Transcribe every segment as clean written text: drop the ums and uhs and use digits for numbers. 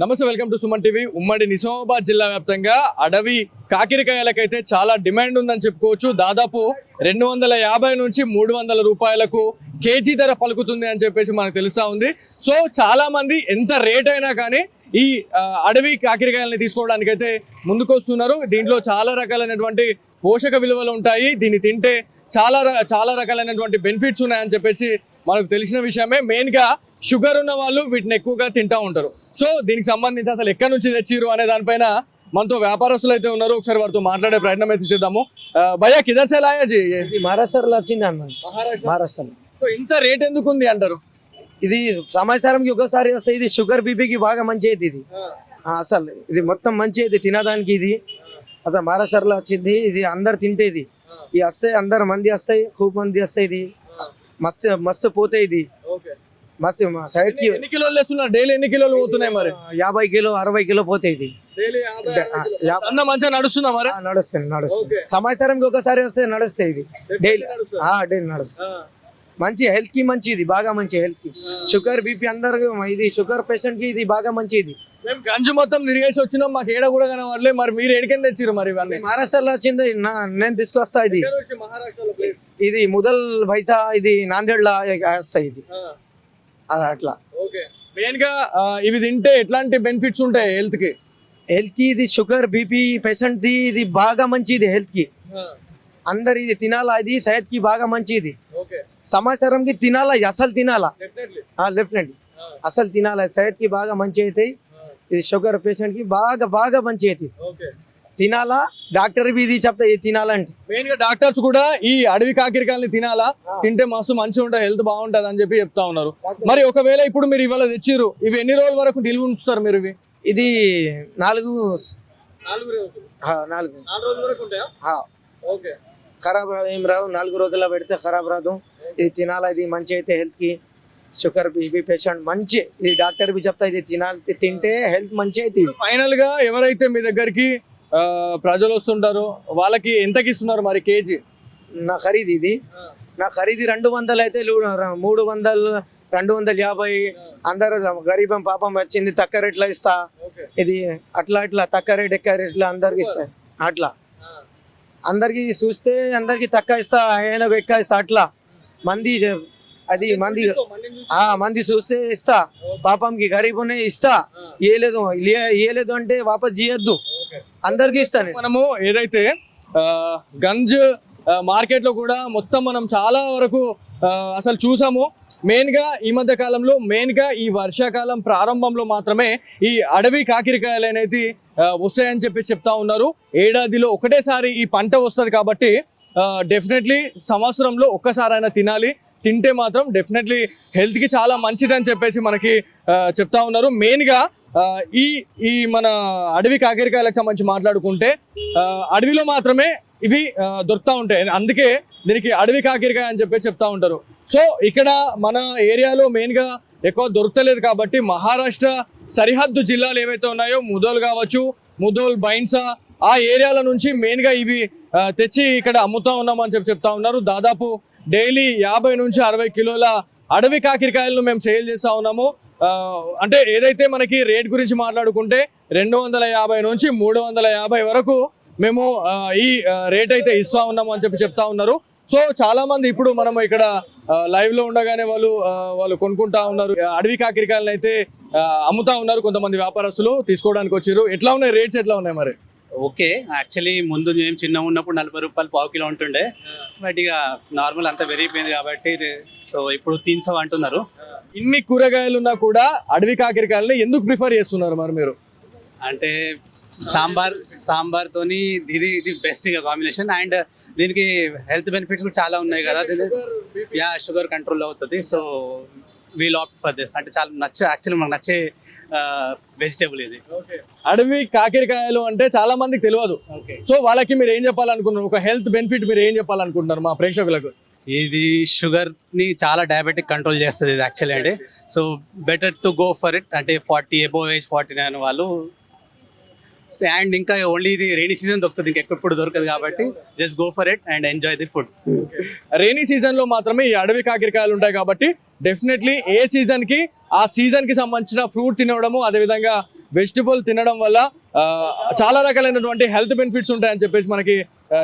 నమస్తే, welcome to Suman TV. ఉమ్మడి నిజామాబాద్ జిల్లా వ్యాప్తంగా అడవి కాకిరికాయలకైతే చాలా డిమాండ్ ఉందని చెప్పుకోవచ్చు. దాదాపు 250 నుంచి 300 రూపాయలకు కేజీ ధర పలుకుతుంది అని చెప్పేసి మనకు తెలుస్తూ ఉంది. సో చాలా మంది ఎంత రేట్ అయినా కానీ ఈ అడవి కాకిరికాయలని తీసుకోవడానికైతే ముందుకొస్తున్నారు. దీంట్లో చాలా రకాలైనటువంటి పోషక విలువలు ఉంటాయి. దీన్ని తింటే చాలా రకాలైనటువంటి బెనిఫిట్స్ ఉన్నాయని చెప్పేసి మనకు తెలిసిన విషయమే. మెయిన్గా షుగర్ ఉన్న వాళ్ళు వీటిని ఎక్కువగా తింటూ ఉంటారు. సో దీనికి సంబంధించి అసలు ఎక్కడి నుంచి తెచ్చిరు అనే దానిపైన మనతో వ్యాపారస్తులు అయితే ఉన్నారు. ఒకసారి వారితో మాట్లాడే ప్రయత్నం అయితే చేద్దాము. భయ్యా కిధర్ సే లాయా జీ? మహారాష్ట్రలో వచ్చింది అన్న. మహారాష్ట్రలో. సో ఇంత రేట్ ఎందుకు ఉంది అంటారు? ఇది సంవత్సరంకి ఒకసారి వస్తాయి. ఇది షుగర్ బీపీకి బాగా మంచి అయితే ఇది అసలు ఇది మొత్తం మంచి అయితే తినడానికి. ఇది అసలు మహారాష్ట్రలో వచ్చింది. ఇది అందరు తింటేది ఇది వస్తాయి. అందరు మంది వస్తాయి, खूब మంది వస్తాయి. ఇది మస్తు మస్తు పోతాయి. ఇది మస్తు సైడ్ కి ఎన్ని కిలోలు తెస్తున్నారు? డైలీ ఎన్ని కిలోలు పోతున్నాయి? మరి 50 కిలో 60 కిలో పోతాయి. ఇది అన్న మంచిగా నడుస్తుందా? మరి నడుస్తుంది. సంవత్సరంకి ఒకసారి వస్తే నడుస్తాయి. ఇది డైలీ డైలీ నడుస్తుంది. మంచి హెల్త్ కి మంచిది, బాగా మంచి హెల్త్ కి. షుగర్ బీపీ అందరు ఇది షుగర్ పేషెంట్ కి ఇది బాగా మంచిది. మేము గంజు మొత్తం తిరిగేసి వచ్చినాం, మాకు ఏడ కూడా కనవాడలే. మరి మీరు ఎడికని తెచ్చిరు? మరి ఇవన్నీ మహారాష్ట్రలో వచ్చింది, నేను తీసుకొస్తా. ఇది ముదల్ బైసా, ఇది నాందేడ్లా వస్తాయి. ఇది అట్లా మెయిన్ గా ఇవి తింటే ఎట్లాంటి బెనిఫిట్స్ ఉంటాయి హెల్త్ కి? ఇది షుగర్ బీపీ పేషెంట్ ది ఇది బాగా మంచిది హెల్త్ కి. అందరు ఇది తినాలా. ఇది సెహత్ కి బాగా మంచిది. సంవత్సరం కి తినాలా, అసలు తినాలా. డెఫినెట్లీ అసలు తినాలా. సెహత్ కి బాగా మంచి అవుతాయి. ఇది షుగర్ పేషెంట్ కి బాగా బాగా మంచి అవుతుంది. తినాలా. డాక్టర్ బి ఇది చెప్తా ఇది తినాలంటే. మెయిన్ గా డాక్టర్స్ కూడా ఈ అడవి కాకిరికాయలని తినాలా, తింటే మస్తు మంచిగా ఉంటుంది, హెల్త్ బాగుంటది అని చెప్పి చెప్తా ఉన్నారు. మరి ఒకవేళ ఇప్పుడు మీరు ఇవాళ తెచ్చిరు, ఇవి ఎన్ని రోజుల వరకు నిల్వ ఉంచుతారు మీరు? ఇవి ఇది 4 రోజుల వరకు ఉంటాయా? ఖరాబ్ ఏం రావు. 4 రోజుల్లో పెడితే ఖరాబ్ రాదు. ఇది తినాలా. ఇది మంచి అయితే హెల్త్ కి. షుగర్ బీపీ పేషెంట్ మంచి ఇది డాక్టర్ బి చెప్తా ఇది తినాలి, తింటే హెల్త్ మంచి అయితే. ఫైనల్ గా ఎవరైతే మీ దగ్గరికి ప్రజలు వస్తుంటారో వాళ్ళకి ఎంతకి ఇస్తున్నారు మరి కేజీ? నా ఖరీదు 200 అయితే 300 250. అందరు గరీబం పాపం వచ్చింది, తక్కువ రేట్లో ఇస్తా. ఇది అట్లా తక్కువ రేట్ ఎక్కువ రేట్లో అందరికి ఇస్తా. అట్లా అందరికి చూస్తే అందరికి తక్కువ ఇస్తా, ఆయనకు ఎక్కువ ఇస్తా. అట్లా మంది అది మంది చూస్తే ఇస్తా. పాపంకి గరీబునే ఇస్తా. ఇయ్యలేదు అంటే వాపస్ చేయొద్దు, అందరికి ఇస్తాను. మనము ఏదైతే గంజ్ మార్కెట్ లో కూడా మొత్తం మనం చాలా వరకు అసలు చూసాము. మెయిన్ గా ఈ మధ్య కాలంలో ఈ వర్షాకాలం ప్రారంభంలో మాత్రమే ఈ అడవి కాకిరికాయలు అనేది వస్తాయని చెప్పి చెప్తా ఉన్నారు. ఏడాదిలో ఒకటేసారి ఈ పంట వస్తుంది కాబట్టి డెఫినెట్లీ సంవత్సరంలో ఒక్కసారైనా తినాలి. తింటే మాత్రం డెఫినెట్లీ హెల్త్ కి చాలా మంచిది అని చెప్పేసి మనకి చెప్తా ఉన్నారు. మెయిన్ గా ఈ మన అడవి కాకిరికాయలకు సంబంధించి మాట్లాడుకుంటే అడవిలో మాత్రమే ఇవి దొరుకుతూ ఉంటాయి. అందుకే దీనికి అడవి కాకిరికాయ అని చెప్పేసి చెప్తా ఉంటారు. సో ఇక్కడ మన ఏరియాలో మెయిన్ గా ఎక్కువ దొరకలేదు కాబట్టి మహారాష్ట్ర సరిహద్దు జిల్లాలు ఏవైతే ఉన్నాయో ముదోల్ కావచ్చు, ముదోల్, బైన్సా, ఆ ఏరియాల నుంచి మెయిన్ గా ఇవి తెచ్చి ఇక్కడ అమ్ముతా ఉన్నామని చెప్తా ఉన్నారు. దాదాపు డైలీ 50 నుంచి 60 కిలోల అడవి కాకిరికాయలను మేము సేల్ చేస్తా ఉన్నాము. అంటే ఏదైతే మనకి రేట్ గురించి మాట్లాడుకుంటే 250 నుంచి 350 వరకు మేము ఈ రేట్ అయితే ఇస్తా ఉన్నాము అని చెప్తా ఉన్నారు. సో చాలా మంది ఇప్పుడు మనం ఇక్కడ లైవ్ లో ఉండగానే వాళ్ళు కొనుక్కుంటా ఉన్నారు. అడవి కాకిరికాయలను అయితే అమ్ముతా ఉన్నారు. కొంతమంది వ్యాపారస్తులు తీసుకోవడానికి వచ్చారు. ఎట్లా ఉన్నాయి రేట్స్? ఎట్లా ఉన్నాయి మరి? ఓకే, యాక్చువల్లీ ముందు మేము చిన్నగా ఉన్నప్పుడు 40 రూపాయలు పావు కిలో ఉంటుండే. బట్ ఇక నార్మల్ అంతా పెరిగిపోయింది కాబట్టి సో ఇప్పుడు 300 అంటున్నారు. ఇన్ని కూరగాయలు ఉన్నా కూడా అడవి కాకిరికాయలని ఎందుకు ప్రిఫర్ చేస్తున్నారు మరి మీరు? అంటే సాంబార్ తోని ఇది బెస్ట్ ఇక కాంబినేషన్. అండ్ దీనికి హెల్త్ బెనిఫిట్స్ కూడా చాలా ఉన్నాయి కదా. షుగర్ కంట్రోల్ అవుతుంది. So we'll opt for this. అంటే చాలా యాక్చువల్లీ మనకు నచ్చే వెజిటేబుల్ ఇది. అడవి కాకిరికాయలు అంటే చాలా మందికి తెలియదు. సో వాళ్ళకి మీరు ఏం చెప్పాలనుకుంటున్నారు? ఒక హెల్త్ బెనిఫిట్ మీరు ఏం చెప్పాలనుకుంటున్నారు మా ప్రేక్షకులకు? ఇది షుగర్ ని చాలా డయాబెటిక్ కంట్రోల్ చేస్తుంది ఇది యాక్చువల్లీ. అంటే so better to go for it. అంటే 40 అబోవ్ ఏజ్ 49 వాళ్ళు. అండ్ ఇంకా ఓన్లీ ఇది రెయినీ సీజన్ దొరుకుతుంది, ఇంకా ఎప్పుడు దొరకదు కాబట్టి just go for it and enjoy the food. Rainy season లో మాత్రమే ఈ అడవి కాకిరికాయలు ఉంటాయి కాబట్టి డెఫినెట్లీ ఏ సీజన్ కి ఆ సీజన్ కి సంబంధించిన ఫ్రూట్ తినడము, అదేవిధంగా వెజిటబుల్ తినడం వల్ల చాలా రకాలైనటువంటి హెల్త్ బెనిఫిట్స్ ఉంటాయని చెప్పేసి మనకి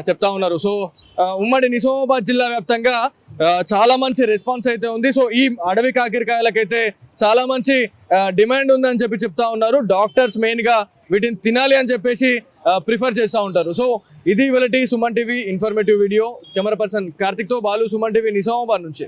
చెప్తా ఉన్నారు. సో ఉమ్మడి నిజామాబాద్ జిల్లా వ్యాప్తంగా చాలా మంచి రెస్పాన్స్ అయితే ఉంది. సో ఈ అడవి కాకరకాయలకైతే చాలా మంచి డిమాండ్ ఉందని చెప్పి చెప్తా ఉన్నారు. డాక్టర్స్ మెయిన్గా వీటిని తినాలి అని చెప్పేసి ప్రిఫర్ చేస్తూ ఉంటారు. సో ఇది ఇవాళ Suman TV informative video. Camera person కార్తిక్తో బాలు, సుమన్ టీవీ నిజామాబాద్ నుంచి.